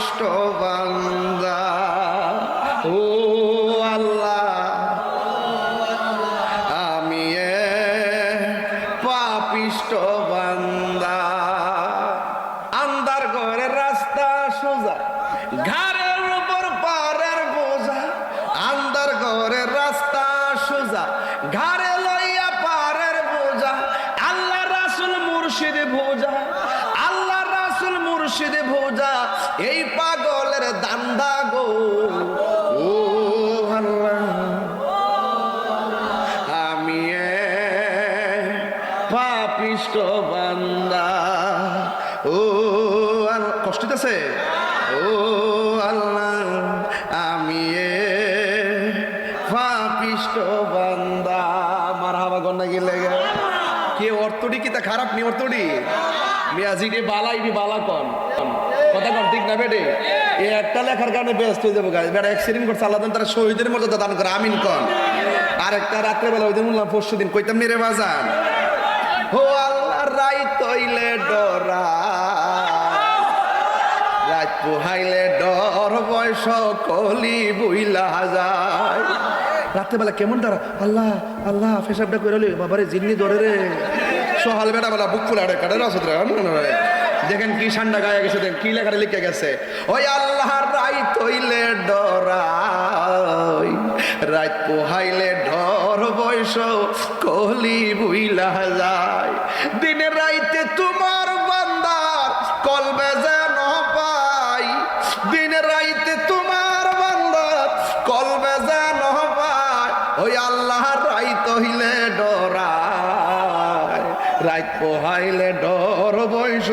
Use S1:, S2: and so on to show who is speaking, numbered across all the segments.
S1: পাপিষ্ট বান্দা, ও আল্লাহ আমি পাপিষ্ট বান্দা। আন্দার ঘরের রাস্তা সোজা, ঘাড়ের উপর পারের বোঝা। আন্দার ঘরের রাস্তা সোজা, ঘাড়ে লইয়া পারের বোঝা। আল্লাহ রাসূল মুর্শিদ ভোজা, আল্লাহ রাসূল মুর্শিদ ভোজা। এই পাগলের দান্দা গো, ও আল্লাহ আমি পাপিষ্ট বান্দা। ও আল্লাহ, কষ্ট আছে, ও আল্লাহ আমি পাপিষ্ট বান্দা। মারহাবা গন্না গেলে কে অর্থটি কি তা খারাপ নি? অর্থটি মিয়াজিকে বালাইবি বালা কন কথা কন, ঠিক না বেটে? এই একটা লেখার কারণে ব্যস্ত হয়ে যাবো গাছ। বেটা অ্যাক্সিডেন্ট করছে, আল্লাহ তারা শহীদের মর্যাদা দান করে, আমিন কন। আর একটা রাত্রেবেলা ওই দিন বললাম, পরশু দিন কইতাম মেরে বাজান, ও আল্লাহ রাই তৈলে ডরা, রাত পোহাইলে ডর বয়স কলি বুইলা যায়। রাত্রেবেলা কেমন ডরা, আল্লাহ আল্লাহ ফেসাবটা করে বাবারে জিন্নি ধরে রে। সহাল বেটা বেলা বুক ফুলে কাটে রসদ দেখেন কি ঠান্ডা গায়ে গেছে, দেখেন কি লেখাটা লিখে গেছে। ওই আল্লাহর রাত হইলে ডরাই, রাত পোহাইলে ডর বয়স কলি বুইলা যায়। দিনের রাইতে তোমার বান্দার কলবে যেন পাই, দিনের রাইতে তোমার বান্দার কলবে যেন পাই। ওই আল্লাহর রাত হইলে ডরাই, রাত পোহাইলে ডর বয়স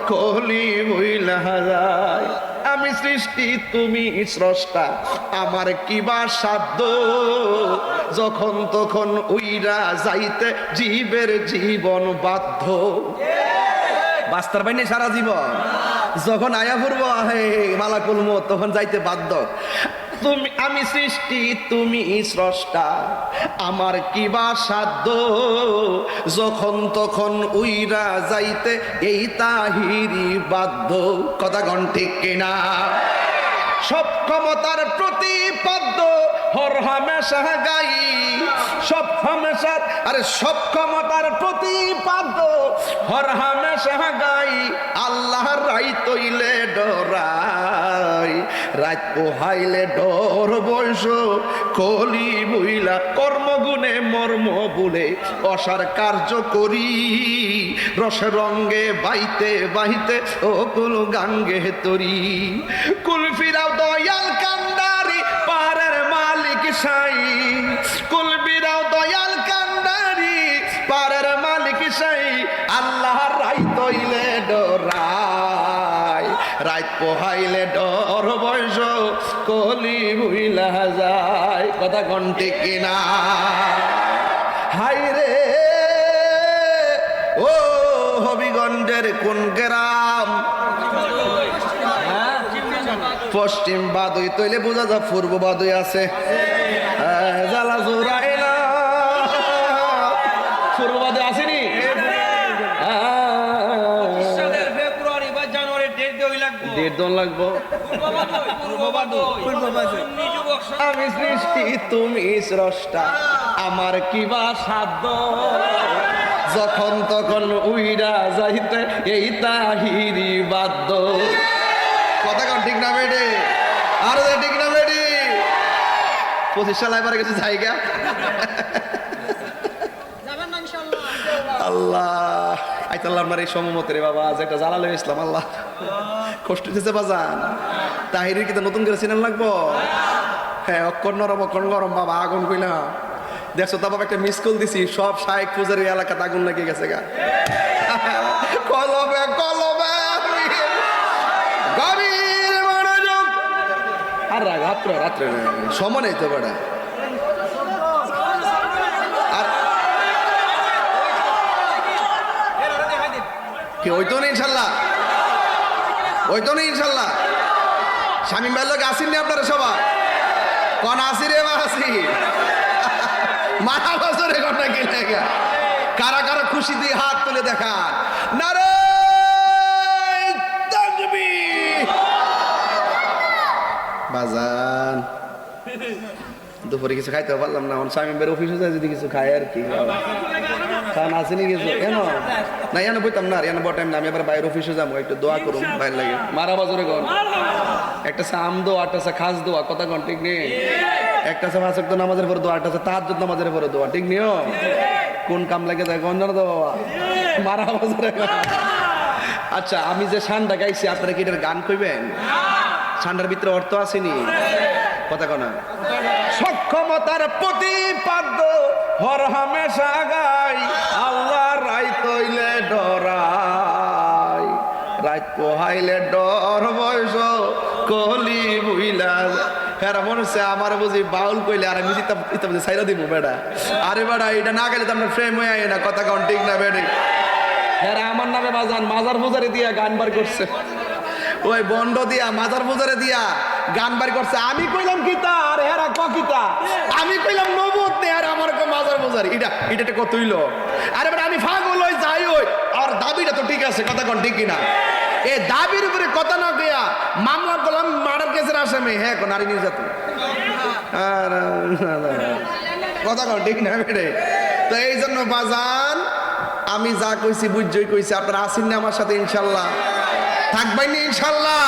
S1: কলি বইলা যায়। আমি সৃষ্টি তুমি স্রষ্টা, আমার কিবা সাধ্য, যখন তখন উইরা যাইতে জীবের জীবন বাধ্য। বাস্তার বাইনে সারা জীবন, যখন আয়া পূর্ব হে মালাকুল মউত তখন যাইতে বাধ্য। তুমি আমি সৃষ্টি তুমি স্রষ্টা, আমার কিবা সাধ্য, যখন তখন উইরা যাইতে এই তাহিরি বাধ্য। কথা গণ ঠিক কিনা? সব ক্ষমতার প্রতিপাদ্য হর হামেশা গাই, সব হামেশা আরে সব ক্ষমতার প্রতিপাদ্য হর হামেশা গাই। আল্লাহর রাত হইলে ডরাই, রাত পোহাইলে ডর বয়স কলি বইলা। কর্মগুণে মর্ম বলে অসার কার্য করি, রসে রঙ্গে বাইতে বাইতে ও কুল গাঙ্গে তরি। কুল ফিরাও দয়াল কান্দারি পারের মালিক সাই, কুল ফিরাও দয়াল কান্দারি পারের মালিক সাই। আল্লাহর রাত হইলে ডরাই, রাত পোহাইলে ডর বয়স কলি বুইলা যায়। কথা ঘন্টে কিনা? হাই রে ও হবিগঞ্জের কোন গ্রাম? পশ্চিম বাদুই তৈলে বোঝা যা পূর্ব বাদুই আছে। জ্বালা জোড়াই না, পূর্ব বাদুই আসেনি? আমি সৃষ্টি তুমি স্রষ্টা, আমার কিবা সাধ্য, যখন তখন উইরা যাইতে এই তাহিরি বাধ্য। কথা কন ঠিক না বেডি? আরো ঠিক না বেডি? 25 সাল এবার গেছে জায়গা। আল্লাহ আইতাল্লাহ আপনার এই সমমতে রে বাবা, আজ একটা জ্বালালো ইসলাম। আল্লাহ কষ্ট দিতেছে বাজান। তাহিরির কি নতুন করে চিনান লাগবো? হ্যাঁ, অক্ষর নরম অক্ষর গরম বাবা, আগুন কইলা দেখছো তা বাবা একটা মিস কল দিছি, সব শায়েক পূজারি এলাকাতে আগুন লাগিয়ে গেছে গা। কলবে কলবে গভীর মনোযোগ। আর রাত্রে রাত্রে সময় নেই তো বেটা। কি ওই তো নেই ইনশাল্লাহ, ওই তো নেই ইনশাল্লাহ। শামীম ভাইয়ের লোক আসেননি আপনারা সবাই? কন আসি রে বা আসি মারা বছরে ঘটনা কিনে গা। কারা কারা খুশি দিয়ে হাত তুলে দেখান। নারে তাকবীর, বাজান দুপুরে কিছু খাইতে পারলাম না, আমার স্বামী বের অফিসে যায় যদি কিছু খায় আর কি খান আসেনি কিছু কেন না এনে বইতাম না আর এনে বটাইম না, আমি আবার বাইরের অফিসে যাবো, একটু দোয়া করুন বাইরে লাগে মারা বাজারে গন একটা সাম দোয়া একটা খাস দোয়া কথা কন ঠিক নেই, একটা আছে তো নামাজের পরে দোয়া, একটা আছে তাহাজ্জুদ নামাজের পরে দোয়া ঠিক নিও, কোন কাম লাগে যায় কোন জানো তো বাবা মারা বাজারে। আচ্ছা আমি যে শানটা গাইছি আপনারা কি এটার গান কইবেন? শানটার ভিতরে অর্থ আসেনি কথা কনা, সক্ষমতার প্রতিপাদ্য হর হামেশা গাই, আল্লাহ রাই তৈলে ডরাই, রাত পোহাইলে ডর বয়স কলি বুইলা। হ্যাঁ মনে হচ্ছে আমার বুঝি বাউল কইলে আর আমি সাইরা দিব বেড়া, আরে বেড়া এটা না গেলে তো আপনার ফ্রেম হয়ে আয় না কথা কন ঠিক না বেড়ে। হ্যাঁ আমার নামে বাজান মাজার ফুজারে দিয়া গান বার করছে, ওই বন্ড দিয়া মাজার ফুজারে দিয়া গান বার করছে, আমি কইলাম কিতা আর হেরা কিতা, আমি কইলাম নবুত নে আর আমার মাজার ফুজার এটা কত হইল, আরে বেটা আমি ফাগল হই যাই ওই আর দাবিটা তো ঠিক আছে কথা কন ঠিক কিনা, এই দাবির উপরে কথা না গিয়া মামলা করলাম মার্ডার কেসের আসামি, হ্যাঁ নারী নির্যাতন আর কথা কন ঠিক না বেটে। তো এই জন্য বাজান আমি যা কইছি বুঝছই কইছি, আপনারা আসেন না আমার সাথে ইনশাল্লাহ, থাকবেন না ইনশাল্লাহ।